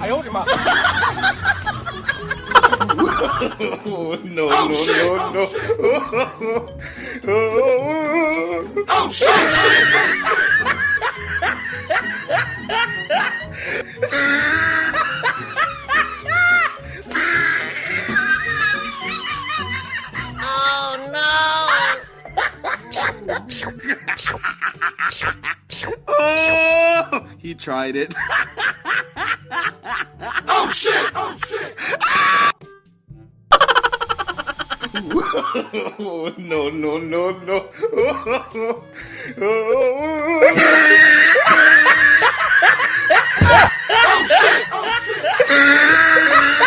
哎呦我的妈No, no, no, no. Oh shit! Oh, he tried it. Oh shit! Oh shit! No, no, no, no. Oh shit! Oh shit!